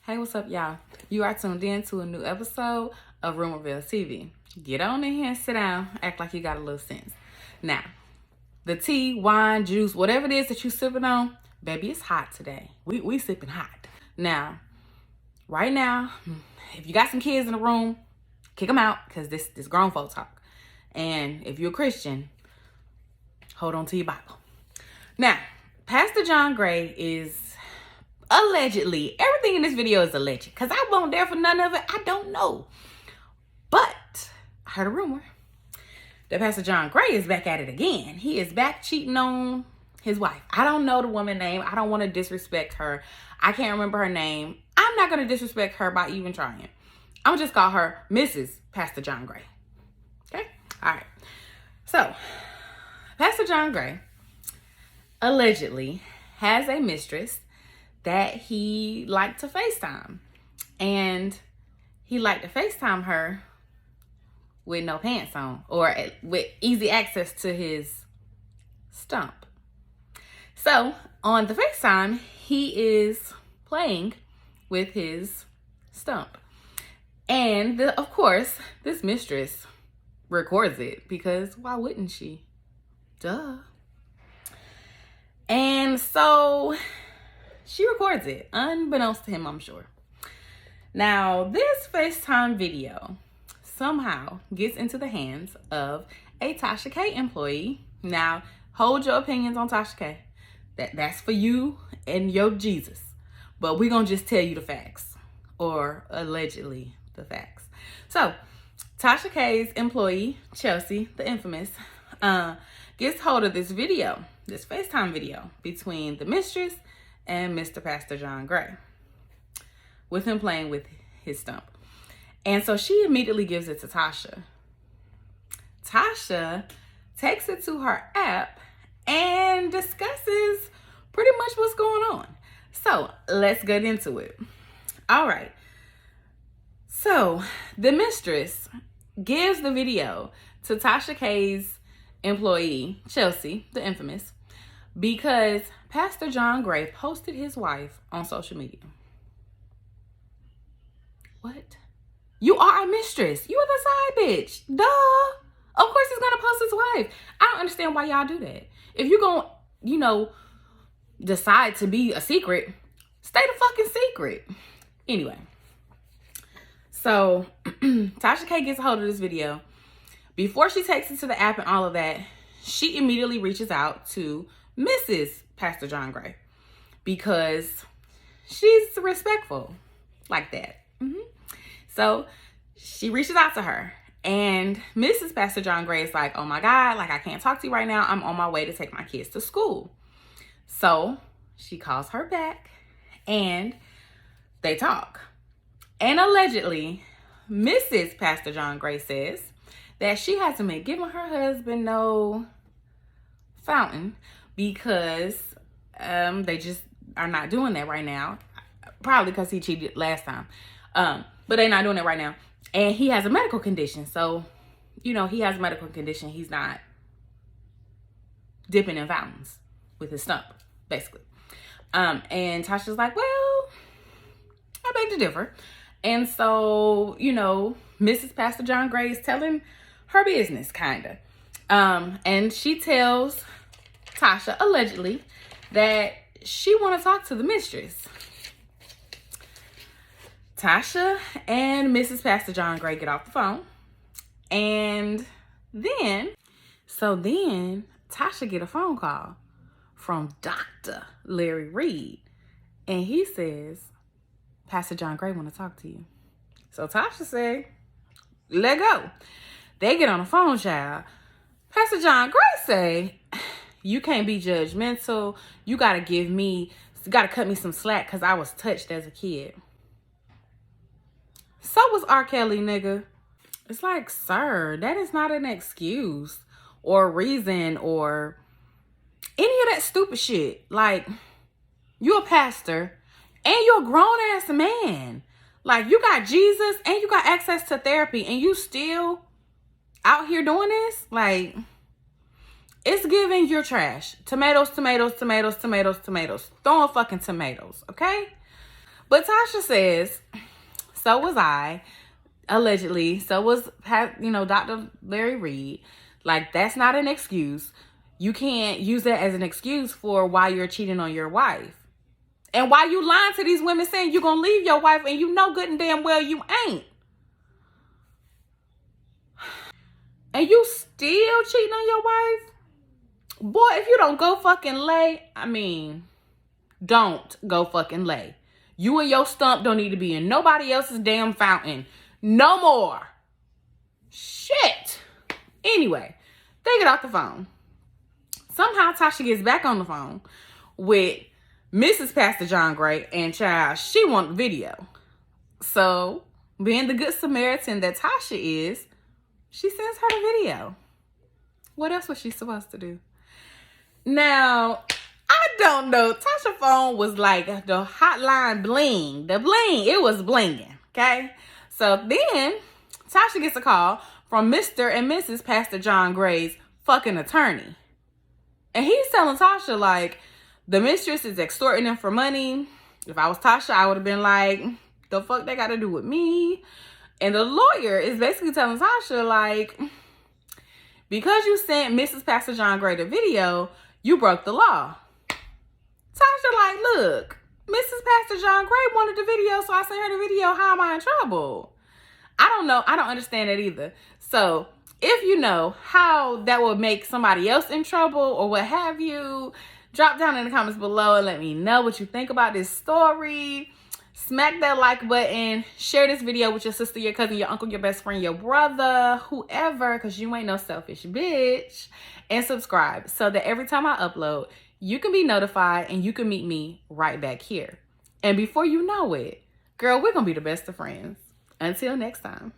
Hey, what's up, y'all? You are tuned in to a new episode of Rumorville TV. Get on in here and sit down. Act like you got a little sense. Now, the tea, wine, juice, whatever it is that you sipping on, baby, it's hot today. We sipping hot. Now, right now, if you got some kids in the room, kick them out because this grown folk talk. And if you're a Christian, hold on to your Bible. Now, Pastor John Gray is allegedly, everything in this video is alleged because I wasn't there for none of it. I don't know. But I heard a rumor that Pastor John Gray is back at it again. He is back cheating on his wife. I don't know the woman's name. I don't want to disrespect her. I can't remember her name. I'm not going to disrespect her by even trying. I'm going to just call her Mrs. Pastor John Gray. Okay? All right. So, Pastor John Gray allegedly has a mistress that he liked to FaceTime. And he liked to FaceTime her with no pants on or with easy access to his stump. So on the FaceTime, he is playing with his stump. And of course, this mistress records it because why wouldn't she? Duh. And so she records it, unbeknownst to him, I'm sure. Now, this FaceTime video somehow gets into the hands of a Tasha K employee. Now, hold your opinions on Tasha K. That's for you and your Jesus. But we're going to just tell you the facts, or allegedly the facts. So, Tasha K's employee, Chelsea, the infamous, gets hold of this video, this FaceTime video between the mistress and Mr. Pastor John Gray, with him playing with his stump. And so she immediately gives it to Tasha. Tasha takes it to her app and discusses pretty much what's going on. So let's get into it. All right. So the mistress gives the video to Tasha K's employee, Chelsea, the infamous, because Pastor John Gray posted his wife on social media. What? You are a mistress. You are the side bitch. Duh. Of course he's gonna post his wife. I don't understand why y'all do that. If you're gonna, decide to be a secret, stay the fucking secret. Anyway. So, Tasha K gets a hold of this video. Before she takes it to the app and all of that, she immediately reaches out to Mrs. Pastor John Gray because she's respectful like that. So she reaches out to her, and Mrs. Pastor John Gray is like, oh my God, I can't talk to you right now. I'm on my way to take my kids to school. So she calls her back and they talk. And allegedly, Mrs. Pastor John Gray says that she hasn't been giving her husband no fountain because they just are not doing that right now. Probably because he cheated last time. But they're not doing it right now. And he has a medical condition. So, he has a medical condition. He's not dipping in fountains with his stump, basically. And Tasha's like, well, I beg to differ. And so, Mrs. Pastor John Gray is telling her business, kind of. And she tells Tasha, allegedly, that she want to talk to the mistress. Tasha and Mrs. Pastor John Gray get off the phone. And then Tasha get a phone call from Dr. Larry Reed. And he says, Pastor John Gray want to talk to you. So Tasha said, let go. They get on the phone, child. Pastor John Gray say, you can't be judgmental. You got to cut me some slack because I was touched as a kid. So was R. Kelly, nigga. It's like, sir, that is not an excuse or reason or any of that stupid shit. Like, you're a pastor and you're a grown-ass man. Like, you got Jesus and you got access to therapy and you still out here doing this? Like, it's giving your trash. Tomatoes, tomatoes, tomatoes, tomatoes, tomatoes. Throwing fucking tomatoes, okay? But Tasha says, so was I, allegedly. So was, Dr. Larry Reed. Like, that's not an excuse. You can't use that as an excuse for why you're cheating on your wife. And why you lying to these women saying you're going to leave your wife and you know good and damn well you ain't. And you still cheating on your wife? Boy, if you don't go fucking lay, don't go fucking lay. You and your stump don't need to be in nobody else's damn fountain. No more. Shit. Anyway, they get off the phone. Somehow Tasha gets back on the phone with Mrs. Pastor John Gray, and child, she want the video. So, being the good Samaritan that Tasha is, she sends her the video. What else was she supposed to do? Now, I don't know. Tasha's phone was like the hotline bling. The bling, it was blinging, okay? So then, Tasha gets a call from Mr. and Mrs. Pastor John Gray's fucking attorney. And he's telling Tasha, like, the mistress is extorting him for money. If I was Tasha, I would have been like, the fuck they got to do with me? And the lawyer is basically telling Tasha, like, because you sent Mrs. Pastor John Gray the video, you broke the law. Tasha like, look, Mrs. Pastor John Gray wanted the video, so I sent her the video. How am I in trouble? I don't know. I don't understand it either. So if you know how that will make somebody else in trouble or what have you, drop down in the comments below and let me know what you think about this story. Smack that like button. Share this video with your sister, your cousin, your uncle, your best friend, your brother, whoever, because you ain't no selfish bitch. And subscribe so that every time I upload, you can be notified and you can meet me right back here. And before you know it, girl, we're going to be the best of friends. Until next time.